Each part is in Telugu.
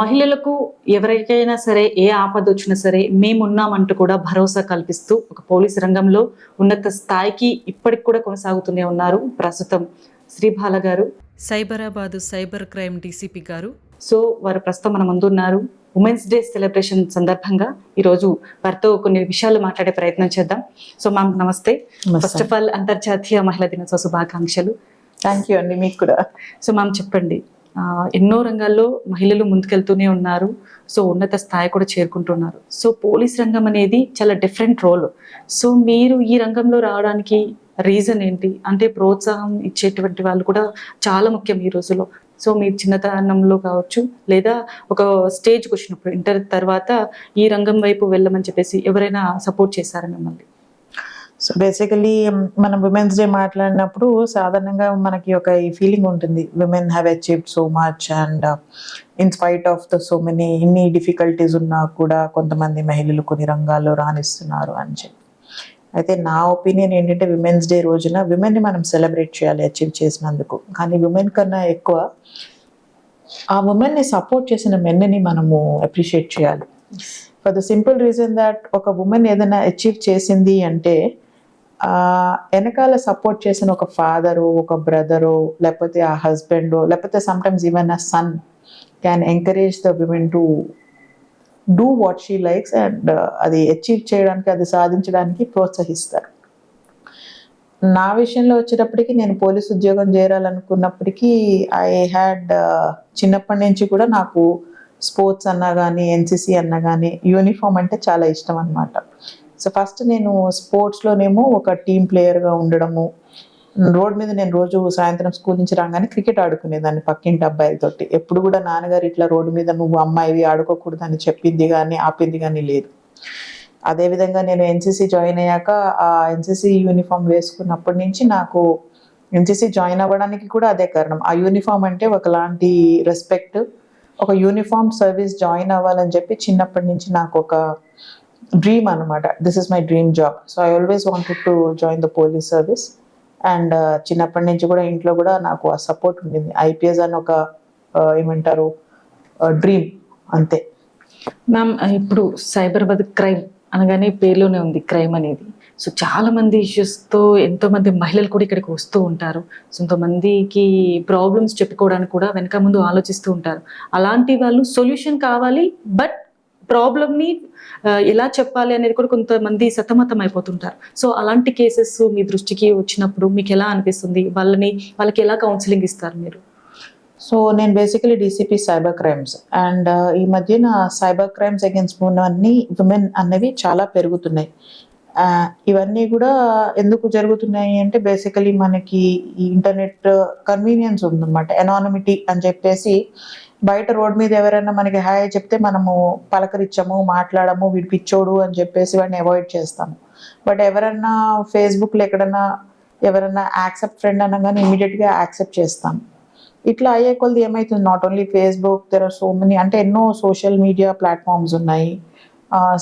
మహిళలకు ఎవరికైనా సరే ఏ ఆపద వచ్చినా సరే మేమున్నామంటూ కూడా భరోసా కల్పిస్తూ ఒక పోలీసు రంగంలో ఉన్నత స్థాయికి ఇప్పటికి కూడా కొనసాగుతూనే ఉన్నారు ప్రస్తుతం శ్రీబాల గారు, సైబరాబాద్ సైబర్ క్రైమ్ డీసీపీ గారు. సో వారు ప్రస్తుతం మన ముందున్నారు. ఉమెన్స్ డే సెలబ్రేషన్ సందర్భంగా ఈరోజు వారితో కొన్ని విషయాలు మాట్లాడే ప్రయత్నం చేద్దాం. సో మ్యామ్ నమస్తే. ఫస్ట్ ఆఫ్ ఆల్ అంతర్జాతీయ మహిళా దినోత్సవ శుభాకాంక్షలు. థ్యాంక్ యూ అండి, మీకు కూడా. సో మ్యామ్ చెప్పండి, ఎన్నో రంగాల్లో మహిళలు ముందుకెళ్తూనే ఉన్నారు. సో ఉన్నత స్థాయి కూడా చేరుకుంటున్నారు. సో పోలీస్ రంగం అనేది చాలా డిఫరెంట్ రోల్. సో మీరు ఈ రంగంలో రావడానికి రీజన్ ఏంటి? అంటే ప్రోత్సాహం ఇచ్చేటువంటి వాళ్ళు కూడా చాలా ముఖ్యం ఈ రోజులో. సో మీరు చిన్నతనంలో కావచ్చు, లేదా ఒక స్టేజ్కి వచ్చినప్పుడు ఇంటర్ తర్వాత ఈ రంగం వైపు వెళ్ళమని చెప్పేసి ఎవరైనా సపోర్ట్ చేశారా మిమ్మల్ని? సో బేసికలీ మనం విమెన్స్ డే మాట్లాడినప్పుడు సాధారణంగా మనకి ఒక ఈ ఫీలింగ్ ఉంటుంది, women have achieved so much and in spite of the so many ఇన్ని డిఫికల్టీస్ ఉన్నా కూడా కొంతమంది మహిళలు కొన్ని రంగాల్లో రాణిస్తున్నారు అని చెప్పి. అయితే నా ఒపీనియన్ ఏంటంటే విమెన్స్ డే రోజున విమెన్ని మనం సెలబ్రేట్ చేయాలి అచీవ్ చేసినందుకు. కానీ విమెన్ కన్నా ఎక్కువ ఆ ఉమెన్ని సపోర్ట్ చేసిన మెన్ని మనము అప్రిషియేట్ చేయాలి. For the simple reason that ఒక ఉమెన్ ఏదైనా అచీవ్ చేసింది అంటే వెనకాల సపోర్ట్ చేసిన ఒక ఫాదరు, ఒక బ్రదరు, లేకపోతే ఆ హస్బెండ్, లేకపోతే sometimes even a son can encourage the women to do what she likes and అది అచీవ్ చేయడానికి, అది సాధించడానికి ప్రోత్సహిస్తారు. నా విషయంలో వచ్చేటప్పటికి నేను పోలీస్ ఉద్యోగం చేరాలనుకున్నప్పటికీ ఐ హ్యాడ్ చిన్నప్పటి నుంచి కూడా నాకు స్పోర్ట్స్ అన్నా కానీ ఎన్సిసి అన్నా కానీ యూనిఫామ్ అంటే చాలా ఇష్టం అనమాట. సో ఫస్ట్ నేను స్పోర్ట్స్లోనేమో ఒక టీమ్ ప్లేయర్గా ఉండడము, రోడ్ మీద నేను రోజు సాయంత్రం స్కూల్ నుంచి రాగానే క్రికెట్ ఆడుకునేదాన్ని పక్కింటి అబ్బాయిలతోటి. ఎప్పుడు కూడా నాన్నగారు ఇట్లా రోడ్డు మీద నువ్వు అమ్మాయివి ఆడుకోకూడదని చెప్పింది కానీ ఆపింది కానీ లేదు. అదేవిధంగా నేను ఎన్సిసి జాయిన్ అయ్యాక ఆ ఎన్సిసి యూనిఫామ్ వేసుకున్నప్పటి నుంచి నాకు ఎన్సిసి జాయిన్ అవ్వడానికి కూడా అదే కారణం. ఆ యూనిఫామ్ అంటే ఒకలాంటి రెస్పెక్ట్, ఒక యూనిఫామ్ సర్వీస్ జాయిన్ అవ్వాలని చెప్పి చిన్నప్పటి నుంచి నాకు ఒక డ్రీమ్ అనమాట. This is my dream job. So I always wanted to join the police service. And చిన్నప్పటి నుంచి కూడా ఇంట్లో కూడా నాకు ఆ సపోర్ట్ ఉండింది. ఐపీఎస్ అని ఒక ఏమంటారు డ్రీమ్, అంతే. మ్యామ్ ఇప్పుడు సైబరాబాద్ క్రైమ్ అనగానే పేరులోనే ఉంది క్రైమ్ అనేది. సో చాలా మంది ఇష్యూస్తో ఎంతో మంది మహిళలు కూడా ఇక్కడికి వస్తూ ఉంటారు. సో కొంతమందికి ప్రాబ్లమ్స్ చెప్పుకోవడానికి కూడా వెనక ముందు ఆలోచిస్తూ ఉంటారు. అలాంటి వాళ్ళు సొల్యూషన్ కావాలి, బట్ ప్రాబ్లమ్ని ఎలా చెప్పాలి అనేది కూడా కొంతమంది సతమతం అయిపోతుంటారు. సో అలాంటి కేసెస్ మీ దృష్టికి వచ్చినప్పుడు మీకు ఎలా అనిపిస్తుంది? వాళ్ళకి ఎలా కౌన్సిలింగ్ ఇస్తారు మీరు? సో నేను basically DCP cyber crimes and ఈ మధ్యన సైబర్ క్రైమ్స్ అగేన్స్ట్ అన్ని విమెన్ అన్నవి చాలా పెరుగుతున్నాయి. ఇవన్నీ కూడా ఎందుకు జరుగుతున్నాయి అంటే బేసికలీ మనకి ఈ ఇంటర్నెట్ కన్వీనియన్స్ ఉందన్నమాట. ఎనానిమిటీ అని చెప్పేసి బయట రోడ్ మీద ఎవరైనా మనకి హాయ్ చెప్తే మనము పలకరించము, మాట్లాడము, వీడు పిచ్చోడు అని చెప్పేసి వాడిని అవాయిడ్ చేస్తాము. బట్ ఎవరన్నా ఫేస్బుక్లో ఎక్కడన్నా ఎవరన్నా యాక్సెప్ట్ ఫ్రెండ్ అనగానే ఇమీడియట్గా యాక్సెప్ట్ చేస్తాము. ఇట్లా అయ్యే కొద్ది ఏమవుతుంది, not only Facebook, there are so many, అంటే ఎన్నో సోషల్ మీడియా ప్లాట్ఫామ్స్ ఉన్నాయి.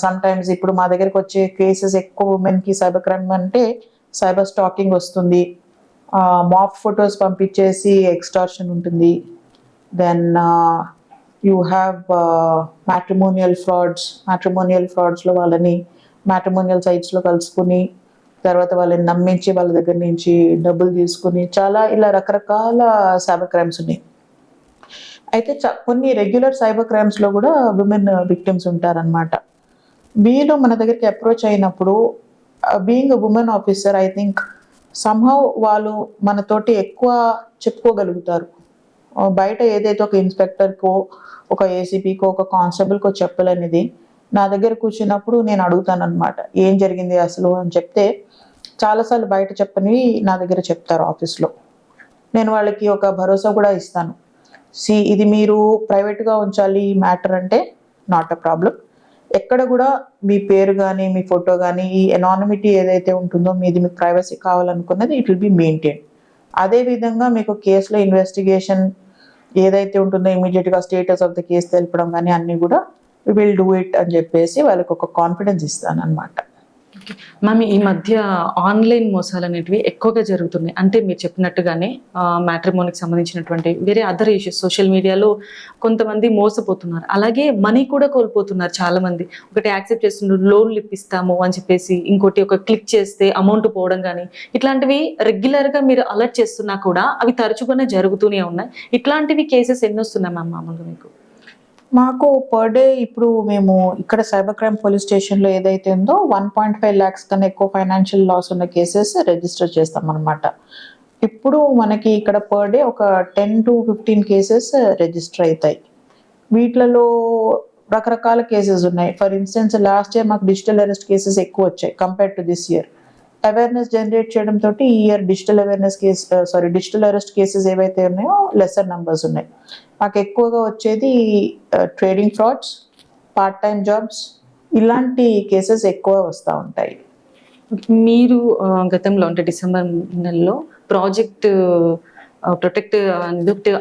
సమ్టైమ్స్ ఇప్పుడు మా దగ్గరికి వచ్చే కేసెస్ ఎక్కువ ఉమెన్కి సైబర్ క్రైమ్ అంటే సైబర్ స్టాకింగ్ వస్తుంది, మాఫ్ ఫొటోస్ పంపించేసి ఎక్స్టార్షన్ ఉంటుంది. దెన్ యూ హ్యావ్ మ్యాట్రిమోనియల్ ఫ్రాడ్స్లో వాళ్ళని మ్యాట్రిమోనియల్ సైట్స్లో కలుసుకుని తర్వాత వాళ్ళని నమ్మించి వాళ్ళ దగ్గర నుంచి డబ్బులు తీసుకుని చాలా ఇలా రకరకాల సైబర్ క్రైమ్స్ ఉన్నాయి. అయితే కొన్ని రెగ్యులర్ సైబర్ క్రైమ్స్లో కూడా విమెన్ విక్టిమ్స్ ఉంటారనమాట. వీళ్ళు మన దగ్గరికి అప్రోచ్ అయినప్పుడు being a women officer I think somehow వాళ్ళు మనతోటి ఎక్కువ చెప్పుకోగలుగుతారు. బయట ఏదైతే ఒక ఇన్స్పెక్టర్కో, ఒక ఏసీపీకో, ఒక కానిస్టేబుల్కో చెప్పలేనిది నా దగ్గర కూర్చున్నప్పుడు నేను అడుగుతాను అనమాట, ఏం జరిగింది అసలు అని చెప్తే చాలాసార్లు బయట చెప్పనివి నా దగ్గర చెప్తారు ఆఫీస్లో. నేను వాళ్ళకి ఒక భరోసా కూడా ఇస్తాను. ఇది మీరు ప్రైవేట్గా ఉంచాలి ఈ మ్యాటర్ అంటే నాట్ అ ప్రాబ్లం. ఎక్కడ కూడా మీ పేరు కానీ మీ ఫోటో కానీ ఈ ఎనానిమిటీ ఏదైతే ఉంటుందో మీది, మీకు ప్రైవసీ కావాలనుకున్నది ఇట్ విల్ బి మెయింటైన్. అదేవిధంగా మీకు కేసులో ఇన్వెస్టిగేషన్ ఏదైతే ఉంటుందో ఇమీడియట్గా స్టేటస్ ఆఫ్ ద కేసు తెలపడం కానీ అన్నీ కూడా వి విల్ డూ ఇట్ అని చెప్పేసి వాళ్ళకి ఒక కాన్ఫిడెన్స్ ఇస్తాను అనమాట. మ్యామ్, ఈ మధ్య ఆన్లైన్ మోసాలు అనేటివి ఎక్కువగా జరుగుతున్నాయి. అంటే మీరు చెప్పినట్టుగానే మ్యాట్రిమోనీకి సంబంధించినటువంటి వేరే అదర్ ఇష్యూస్ సోషల్ మీడియాలో కొంతమంది మోసపోతున్నారు. అలాగే మనీ కూడా కోల్పోతున్నారు చాలా మంది. ఒకటి యాక్సెప్ట్ చేస్తున్నారు, లోన్లు ఇప్పిస్తాము అని చెప్పేసి, ఇంకోటి ఒక క్లిక్ చేస్తే అమౌంట్ పోవడం కానీ, ఇట్లాంటివి రెగ్యులర్గా మీరు అలర్ట్ చేస్తున్నా కూడా అవి తరచుగానే జరుగుతూనే ఉన్నాయి. ఇట్లాంటివి కేసెస్ ఎన్ని వస్తున్నాయి మ్యామ్ మామూలుగా మీకు? మాకు పర్ డే ఇప్పుడు మేము ఇక్కడ సైబర్ క్రైమ్ పోలీస్ స్టేషన్లో ఏదైతే ఉందో 1.5 lakhs కన్నా ఎక్కువ ఫైనాన్షియల్ లాస్ ఉన్న కేసెస్ రిజిస్టర్ చేస్తాం అనమాట. ఇప్పుడు మనకి ఇక్కడ పర్ డే ఒక 10 to 15 కేసెస్ రిజిస్టర్ అవుతాయి. వీటిలలో రకరకాల కేసెస్ ఉన్నాయి. ఫర్ ఇన్స్టెన్స్ లాస్ట్ ఇయర్ మాకు డిజిటల్ అరెస్ట్ కేసెస్ ఎక్కువ వచ్చాయి compare to this year. Awareness generate చేయడం తోటి ఈ ఇయర్ డిజిటల్ అరెస్ట్ కేసెస్ ఏవైతే ఉన్నాయో లెసర్ నంబర్స్ ఉన్నాయి. మాకు ఎక్కువగా వచ్చేది trading frauds, part time jobs, ఇలాంటి కేసెస్ ఎక్కువ వస్తూ ఉంటాయి. మీరు గతంలో అంటే డిసెంబర్ నెలలో ప్రాజెక్ట్ ప్రొటెక్ట్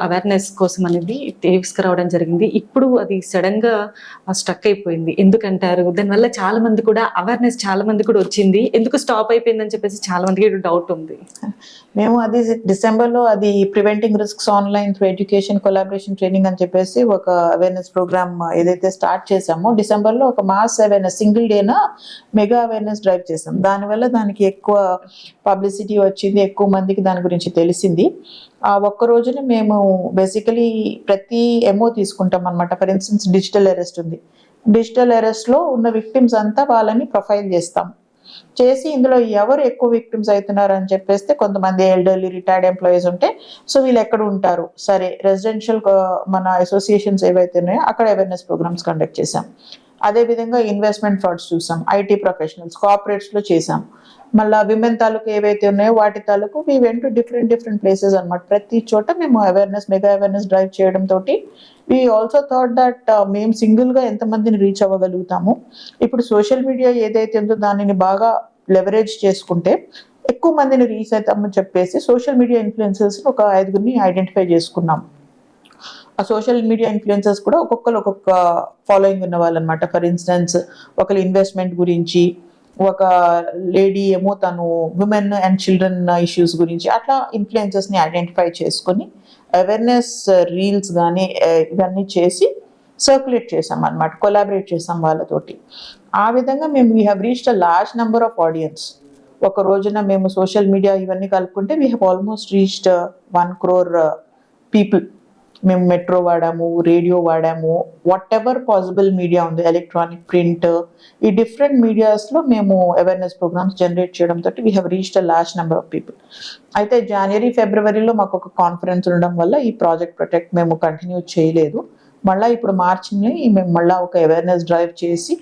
అవేర్నెస్ కోసం అనేది తీసుకురావడం జరిగింది. ఇప్పుడు అది సడన్ గా స్టక్ అయిపోయింది. ఎందుకంటారు? దానివల్ల చాలా మంది కూడా అవేర్నెస్ చాలా మంది కూడా వచ్చింది, ఎందుకు స్టాప్ అయిపోయిందని చెప్పేసి చాలా మందికి డౌట్ ఉంది. మేము అది డిసెంబర్లో అది preventing risks online through education collaboration training అని చెప్పేసి ఒక అవేర్నెస్ ప్రోగ్రామ్ ఏదైతే స్టార్ట్ చేసామో డిసెంబర్లో ఒక మాస్ అవేర్నెస్ సింగిల్ డేన మెగా అవేర్నెస్ డ్రైవ్ చేసాం. దానివల్ల దానికి ఎక్కువ పబ్లిసిటీ వచ్చింది, ఎక్కువ మందికి దాని గురించి తెలిసింది. ఆ ఒక్క రోజున మేము బేసికలీ ప్రతి ఎంఓ తీసుకుంటాం అనమాట. ఫర్ ఇన్స్టెన్స్ డిజిటల్ అరెస్ట్ ఉంది, డిజిటల్ అరెస్ట్లో ఉన్న విక్టిమ్స్ అంతా వాళ్ళని ప్రొఫైల్ చేస్తాం. చేసి ఇందులో ఎవరు ఎక్కువ విక్టిమ్స్ అవుతున్నారు అని చెప్పేస్తే కొంతమంది ఎల్డర్లీ రిటైర్డ్ ఎంప్లాయీస్ ఉంటే సో వీళ్ళు ఎక్కడ ఉంటారు, సరే రెసిడెన్షియల్ మన అసోసియేషన్స్ ఏవైతే ఉన్నాయో అక్కడ అవేర్నెస్ ప్రోగ్రామ్స్ కండక్ట్ చేశాం. అదేవిధంగా ఇన్వెస్ట్మెంట్ ఫండ్స్ చూసాం, ఐటీ ప్రొఫెషనల్స్, కార్పొరేట్స్లో చేసాం. మళ్ళీ విమెన్ తాలూకు ఏవైతే ఉన్నాయో వాటి తాలూకు we went to different places అనమాట. ప్రతి చోట మేము మెగా అవేర్నెస్ డ్రైవ్ చేయడం తోటి వీ ఆల్సో థాట్ దట్ మేము సింగిల్గా ఎంతమందిని రీచ్ అవ్వగలుగుతాము. ఇప్పుడు సోషల్ మీడియా ఏదైతే ఉందో దానిని బాగా లెవరేజ్ చేసుకుంటే ఎక్కువ మందిని రీచ్ అవుతామని చెప్పేసి సోషల్ మీడియా ఇన్ఫ్లుయెన్సర్స్ని ఒక 5గురిని ఐడెంటిఫై చేసుకున్నాం. ఆ సోషల్ మీడియా ఇన్ఫ్లుయెన్సర్స్ కూడా ఒక్కొక్క ఫాలోయింగ్ ఉన్న వాళ్ళు అనమాట. ఫర్ ఇన్స్టెన్స్ ఒకరు ఇన్వెస్ట్మెంట్ గురించి, ఒక లేడీ ఏమో తను విమెన్ అండ్ చిల్డ్రన్ ఇష్యూస్ గురించి, అట్లా ఇన్ఫ్లుయెన్సర్స్ని ఐడెంటిఫై చేసుకొని అవేర్నెస్ రీల్స్ కానీ ఇవన్నీ చేసి సర్క్యులేట్ చేసాం అనమాట, కొలాబరేట్ చేసాం వాళ్ళతోటి. ఆ విధంగా మేము we have reached a large number of audience. ఒక రోజున మేము సోషల్ మీడియా ఇవన్నీ కలుపుకుంటే we have almost reached 1 crore people. మేము మెట్రో వాడాము, రేడియో వాడాము, వాట్ ఎవర్ పాసిబుల్ మీడియా ఉంది, ఎలక్ట్రానిక్, ప్రింట్, ఈ డిఫరెంట్ మీడియాస్లో మేము అవేర్నెస్ ప్రోగ్రామ్స్ జనరేట్ చేయడంతో we have reached a large number of people. అయితే జనవరి, ఫిబ్రవరిలో మాకు ఒక కాన్ఫరెన్స్ ఉండడం వల్ల ఈ ప్రాజెక్ట్ ప్రొటెక్ట్ మేము కంటిన్యూ చేయలేదు. మళ్ళీ ఇప్పుడు మార్చిని మేము మళ్ళీ ఒక అవేర్నెస్ డ్రైవ్ చేసి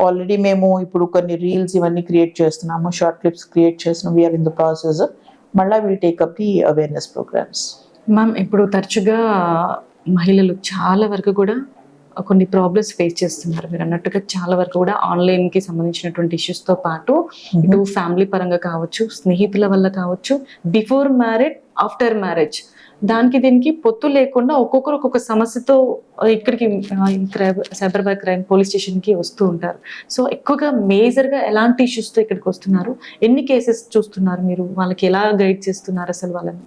ఆల్రెడీ మేము ఇప్పుడు కొన్ని రీల్స్ ఇవన్నీ క్రియేట్ చేస్తున్నాము, షార్ట్ క్లిప్స్ క్రియేట్ చేస్తున్నాము. We're in the process. మళ్ళీ will take up the awareness programmes. Ma'am, ఇప్పుడు తరచుగా మహిళలు చాలా వరకు కూడా కొన్ని ప్రాబ్లమ్స్ ఫేస్ చేస్తున్నారు. మీరు అన్నట్టుగా చాలా వరకు కూడా ఆన్లైన్కి సంబంధించినటువంటి ఇష్యూస్తో పాటు ఇటు ఫ్యామిలీ పరంగా కావచ్చు, స్నేహితుల వల్ల కావచ్చు, బిఫోర్ మ్యారేజ్, ఆఫ్టర్ మ్యారేజ్, దానికి దీనికి పొత్తు లేకుండా ఒక్కొక్కరు ఒక్కొక్క సమస్యతో ఇక్కడికి సైబర్ క్రైమ్ పోలీస్ స్టేషన్కి వస్తూ ఉంటారు. సో ఎక్కువగా మేజర్గా ఎలాంటి ఇష్యూస్తో ఇక్కడికి వస్తున్నారు? ఎన్ని కేసెస్ చూస్తున్నారు మీరు? వాళ్ళకి ఎలా గైడ్ చేస్తున్నారు అసలు వాళ్ళని?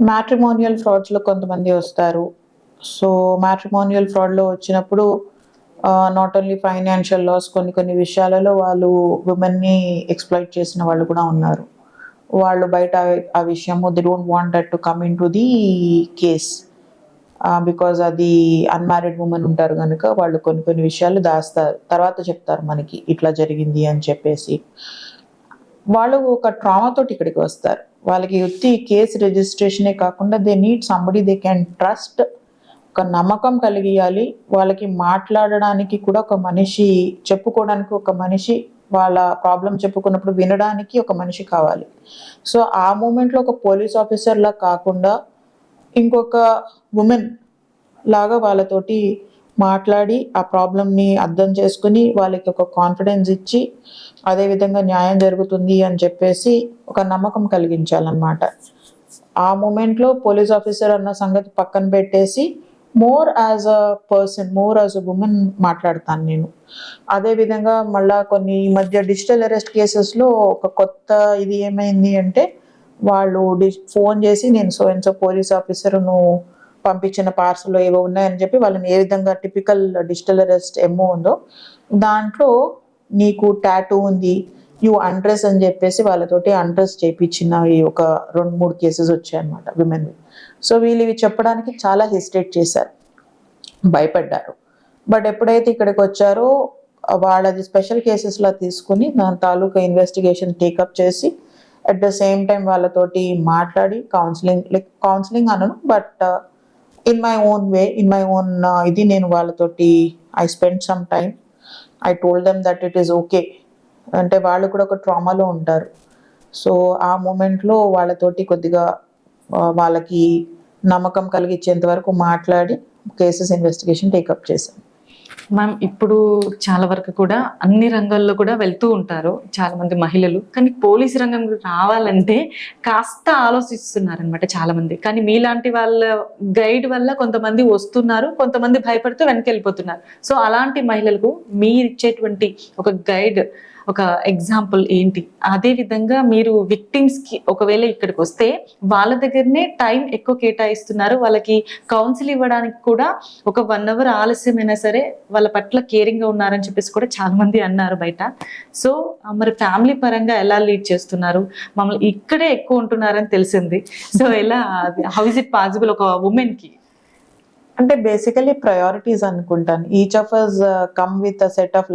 మ్యాట్రిమోనియల్ ఫ్రాడ్స్లో కొంతమంది వస్తారు. సో మ్యాట్రిమోనియల్ ఫ్రాడ్లో వచ్చినప్పుడు నాట్ ఓన్లీ ఫైనాన్షియల్ లాస్, కొన్ని విషయాలలో వాళ్ళు విమెన్ని ఎక్స్ప్లాయిట్ చేసిన వాళ్ళు కూడా ఉన్నారు. వాళ్ళు బయట ఆ విషయము they don't want that to come in to the case because అది అన్మ్యారీడ్ ఉమెన్ ఉంటారు కనుక వాళ్ళు కొన్ని విషయాలు దాస్తారు, తర్వాత చెప్తారు మనకి ఇట్లా జరిగింది అని చెప్పేసి. వాళ్ళు ఒక ట్రామాతోటి ఇక్కడికి వస్తారు. వాళ్ళకి ఉత్తి కేసు రిజిస్ట్రేషనే కాకుండా they need somebody they can trust. ఒక నమ్మకం కలిగియాలి. వాళ్ళకి మాట్లాడడానికి కూడా ఒక మనిషి, చెప్పుకోవడానికి ఒక మనిషి, వాళ్ళ ప్రాబ్లం చెప్పుకున్నప్పుడు వినడానికి ఒక మనిషి కావాలి. సో ఆ మూమెంట్లో ఒక పోలీస్ ఆఫీసర్లా కాకుండా ఇంకొక ఉమెన్ లాగా వాళ్ళతోటి మాట్లాడి ఆ ప్రాబ్లమ్ని అర్థం చేసుకుని వాళ్ళకి ఒక కాన్ఫిడెన్స్ ఇచ్చి అదేవిధంగా న్యాయం జరుగుతుంది అని చెప్పేసి ఒక నమ్మకం కలిగించాలన్నమాట. ఆ మూమెంట్లో పోలీస్ ఆఫీసర్ అన్న సంగతి పక్కన పెట్టేసి more as a person, more as a women మాట్లాడతాను నేను. అదేవిధంగా మళ్ళా కొన్ని ఈ మధ్య డిజిటల్ అరెస్ట్ కేసెస్లో ఒక కొత్త ఇది ఏమైంది అంటే, వాళ్ళు ఫోన్ చేసి నేను so and so police officer, నువ్వు పంపించిన పార్సల్లో ఏవో ఉన్నాయని చెప్పి వాళ్ళని ఏ విధంగా టిపికల్ డిజిటల్ అరెస్ట్ ఎంఓ ఉందో దాంట్లో నీకు టాటూ ఉంది, యూ అన్డ్రెస్ అని చెప్పేసి వాళ్ళతోటి అన్డ్రెస్ చేయించిన ఒక 2-3 కేసెస్ వచ్చాయన్నమాట విమెన్. సో వీళ్ళు ఇవి చెప్పడానికి చాలా హెసిటేట్ చేశారు, భయపడ్డారు. బట్ ఎప్పుడైతే ఇక్కడికి వచ్చారో వాళ్ళది స్పెషల్ కేసెస్లా తీసుకుని దాని తాలూకా ఇన్వెస్టిగేషన్ టేకప్ చేసి అట్ ద సేమ్ టైం వాళ్ళతోటి మాట్లాడి కౌన్సిలింగ్ అనను, but in my own way, in my own ఇది నేను వాళ్ళతోటి I spend some time, I told them that it is okay. అంటే వాళ్ళు కూడా ఒక ట్రామాలో ఉంటారు. సో ఆ మూమెంట్లో వాళ్ళతోటి కొద్దిగా వాళ్ళకి నమ్మకం కలిగించేంత వరకు మాట్లాడి కేసెస్ ఇన్వెస్టిగేషన్ టేకప్ చేశాం. మ్యామ్, ఇప్పుడు చాలా వరకు కూడా అన్ని రంగాల్లో కూడా వెళ్తూ ఉంటారు చాలా మంది మహిళలు, కానీ పోలీస్ రంగం రావాలంటే కాస్త ఆలోచిస్తున్నారనమాట చాలా మంది. కానీ మీలాంటి వాళ్ళ గైడ్ వల్ల కొంతమంది వస్తున్నారు, కొంతమంది భయపడుతూ వెనక్కి వెళ్ళిపోతున్నారు. సో అలాంటి మహిళలకు మీరు ఇచ్చేటువంటి ఒక గైడ్, ఒక ఎగ్జాంపుల్ ఏంటి? అదే విధంగా మీరు విక్టిమ్స్ కి ఒకవేళ ఇక్కడికి వస్తే వాళ్ళ దగ్గరనే టైం ఎక్కువ కేటాయిస్తున్నారు, వాళ్ళకి కౌన్సిల్ ఇవ్వడానికి కూడా ఒక 1 hour ఆలస్యమైనా సరే వాళ్ళ పట్ల కేరింగ్ గా ఉన్నారని చెప్పేసి కూడా చాలా మంది అన్నారు బయట. సో మరి ఫ్యామిలీ పరంగా ఎలా లీడ్ చేస్తున్నారు? మమ్మల్ని ఇక్కడే ఎక్కువ ఉంటున్నారని తెలిసింది. సో ఎలా, హౌ ఇస్ ఇట్ పాసిబుల్ ఒక ఉమెన్ కి? అంటే బేసికలీ ప్రయారిటీస్ అనుకుంటాను. Each of us come with a set of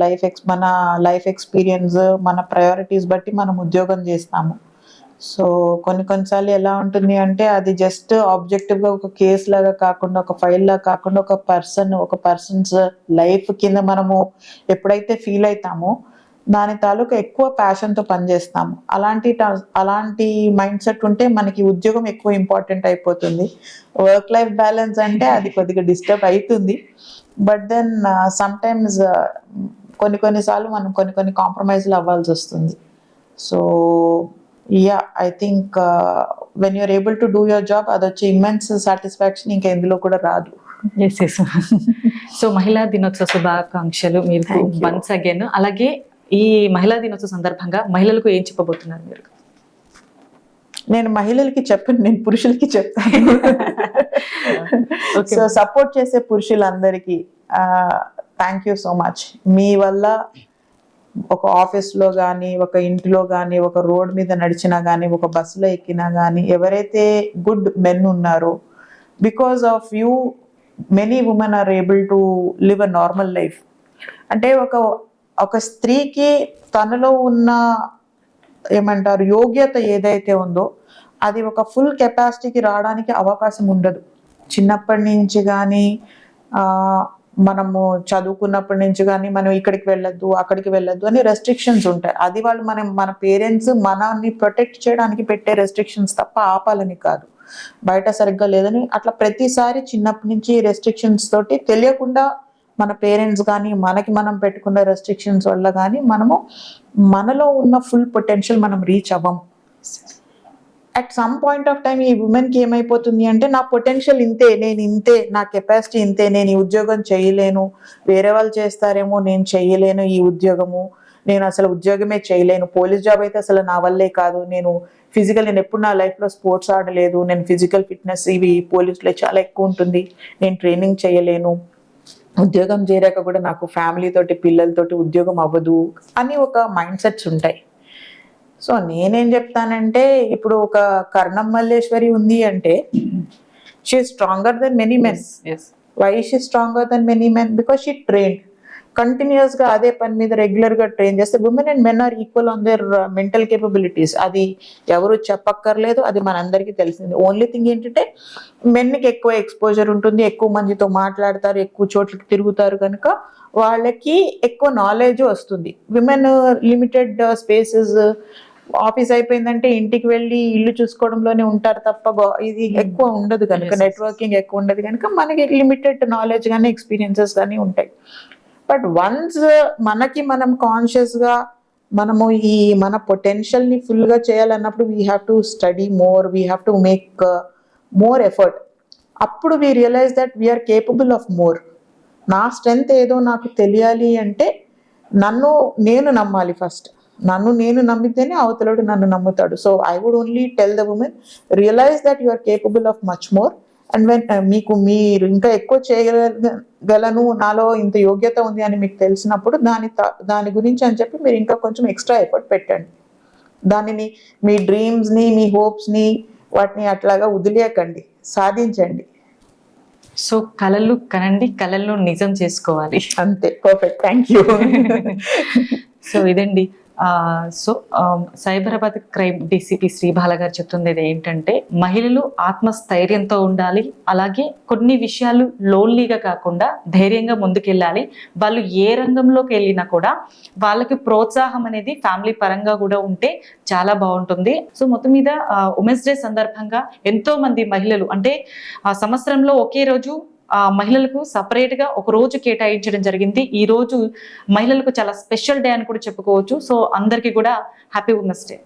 మన లైఫ్ ఎక్స్పీరియన్స్, మన ప్రయారిటీస్ బట్టి మనం ఉద్యోగం చేస్తాము. సో కొన్నిసార్లు ఎలా ఉంటుంది అంటే అది జస్ట్ ఆబ్జెక్టివ్గా ఒక కేస్ లాగా కాకుండా, ఒక ఫైల్ లాగా కాకుండా, ఒక పర్సన్స్ లైఫ్ కింద మనము ఎప్పుడైతే ఫీల్ అవుతామో దాని తాలూకా ఎక్కువ ప్యాషన్తో పనిచేస్తాము. అలాంటి మైండ్ సెట్ ఉంటే మనకి ఉద్యోగం ఎక్కువ ఇంపార్టెంట్ అయిపోతుంది. వర్క్ లైఫ్ బ్యాలెన్స్ అంటే అది కొద్దిగా డిస్టర్బ్ అవుతుంది. బట్ దెన్ సమ్టైమ్స్ కొన్నిసార్లు మనం కొన్ని కాంప్రమైజ్లు అవ్వాల్సి వస్తుంది. So yeah, I think when you're able to do your job, అది వచ్చి ఇమ్మెన్స్ సాటిస్ఫాక్షన్ ఇంకా ఎందులో కూడా రాదు. సో మహిళా దినోత్సవ శుభాకాంక్షలు మీకు వన్స్ అగైన్. అలాగే ఈ మహిళా దినోత్సవ సందర్భంగా మహిళలకు ఏం చెప్పబోతున్నారు మీరు? నేను మహిళలకి చెప్పను, నేను పురుషులకి చెప్తాను. సో సపోర్ట్ చేసే పురుషులందరికీ థ్యాంక్ యూ సో మచ్. మీ వల్ల ఒక ఆఫీస్లో కానీ, ఒక ఇంటిలో కానీ, ఒక రోడ్ మీద నడిచినా కానీ, ఒక బస్సులో ఎక్కినా కానీ, ఎవరైతే గుడ్ మెన్ ఉన్నారో, because of you many women are able to live a normal life. అంటే ఒక స్త్రీకి తనలో ఉన్న ఏమంటారు యోగ్యత ఏదైతే ఉందో అది ఒక ఫుల్ కెపాసిటీకి రావడానికి అవకాశం ఉండదు. చిన్నప్పటి నుంచి కానీ, మనము చదువుకున్నప్పటి నుంచి కానీ మనం ఇక్కడికి వెళ్ళొద్దు, అక్కడికి వెళ్ళొద్దు అని రెస్ట్రిక్షన్స్ ఉంటాయి. అది వాళ్ళు మన పేరెంట్స్ మనల్ని ప్రొటెక్ట్ చేయడానికి పెట్టే రెస్ట్రిక్షన్స్ తప్ప ఆపాలని కాదు. బయట సరిగ్గా లేదని అట్లా ప్రతిసారి చిన్నప్పటి నుంచి రెస్ట్రిక్షన్స్ తోటి తెలియకుండా మన పేరెంట్స్ కానీ, మనకి మనం పెట్టుకున్న రెస్ట్రిక్షన్స్ వల్ల కానీ మనలో ఉన్న ఫుల్ పొటెన్షియల్ మనం రీచ్ అవ్వం. At some point of time ఈ ఉమెన్కి ఏమైపోతుంది అంటే, నా పొటెన్షియల్ ఇంతే, నేను ఇంతే, నా కెపాసిటీ ఇంతే, నేను ఈ ఉద్యోగం చేయలేను, వేరే వాళ్ళు చేస్తారేమో, నేను చేయలేను ఈ ఉద్యోగము, నేను అసలు ఉద్యోగమే చేయలేను, పోలీస్ జాబ్ అయితే అసలు నా వల్లే కాదు, నేను ఎప్పుడు నా లైఫ్లో స్పోర్ట్స్ ఆడలేదు, నేను ఫిజికల్ ఫిట్నెస్ ఇవి పోలీసులో చాలా ఎక్కువ ఉంటుంది, నేను ట్రైనింగ్ చేయలేను, ఉద్యోగం చేరాక కూడా నాకు ఫ్యామిలీ తోటి పిల్లలతోటి ఉద్యోగం అవ్వదు అని ఒక మైండ్ సెట్స్ ఉంటాయి. సో నేనేం చెప్తానంటే, ఇప్పుడు ఒక కర్ణం మల్లేశ్వరి ఉంది అంటే she is stronger than many men. Why she stronger than many men? Because she trained కంటిన్యూస్గా అదే పని మీద రెగ్యులర్గా ట్రైన్ చేస్తే women and men are equal on their mental capabilities. అది ఎవరు చెప్పక్కర్లేదు, అది మనందరికీ తెలిసింది. ఓన్లీ థింగ్ ఏంటంటే మెన్కి ఎక్కువ ఎక్స్పోజర్ ఉంటుంది, ఎక్కువ మందితో మాట్లాడతారు, ఎక్కువ చోట్లకి తిరుగుతారు, కనుక వాళ్ళకి ఎక్కువ నాలెడ్జ్ వస్తుంది. విమెన్ లిమిటెడ్ స్పేసెస్, ఆఫీస్ అయిపోయిందంటే ఇంటికి వెళ్ళి ఇల్లు చూసుకోవడంలోనే ఉంటారు తప్ప ఇది ఎక్కువ ఉండదు కనుక, నెట్వర్కింగ్ ఎక్కువ ఉండదు కనుక మనకి లిమిటెడ్ నాలెడ్జ్ కానీ ఎక్స్పీరియన్సెస్ కానీ ఉంటాయి. బట్ వన్స్ మనం కాన్షియస్గా మనము మన పొటెన్షియల్ని ఫుల్గా చేయాలన్నప్పుడు we have to study more, we have to make more effort. అప్పుడు we realise that we're capable of more. నా స్ట్రెంగ్త్ ఏదో నాకు తెలియాలి అంటే నేను నమ్మాలి ఫస్ట్. నేను నమ్మితేనే అవతలడు నన్ను నమ్ముతాడు. So I would only tell the women, realise that you are capable of much more. And when మీరు ఇంకా ఎక్కువ చేయగలను, నాలో ఇంత యోగ్యత ఉంది అని మీకు తెలిసినప్పుడు దాని గురించి అని చెప్పి మీరు ఇంకా కొంచెం ఎక్స్ట్రా ఎఫర్ట్ పెట్టండి. దానిని మీ డ్రీమ్స్ని, మీ హోప్స్ని వాటిని అట్లాగా వదిలేయకండి, సాధించండి. సో కలలు కనండి, కలలను నిజం చేసుకోవాలి. అంతే. పర్ఫెక్ట్. Thank you. సో ఇదండి. So Cyberabad crime DCP Sreebala గారు చెప్తుంది ఏంటంటే, మహిళలు ఆత్మస్థైర్యంతో ఉండాలి, అలాగే కొన్ని విషయాలు లోన్లీగా కాకుండా ధైర్యంగా ముందుకెళ్ళాలి. వాళ్ళు ఏ రంగంలోకి వెళ్ళినా కూడా వాళ్ళకి ప్రోత్సాహం అనేది ఫ్యామిలీ పరంగా కూడా ఉంటే చాలా బాగుంటుంది. సో మొత్తం మీద ఉమెన్స్ డే సందర్భంగా ఎంతో మంది మహిళలు అంటే ఆ సంవత్సరంలో ఒకే రోజు మహిళలకు సపరేట్గా ఒక రోజు కేటాయించడం జరిగింది. ఈ రోజు మహిళలకు చాలా స్పెషల్ డే అని కూడా చెప్పుకోవచ్చు. సో అందరికీ కూడా హ్యాపీ ఉమెన్స్ డే.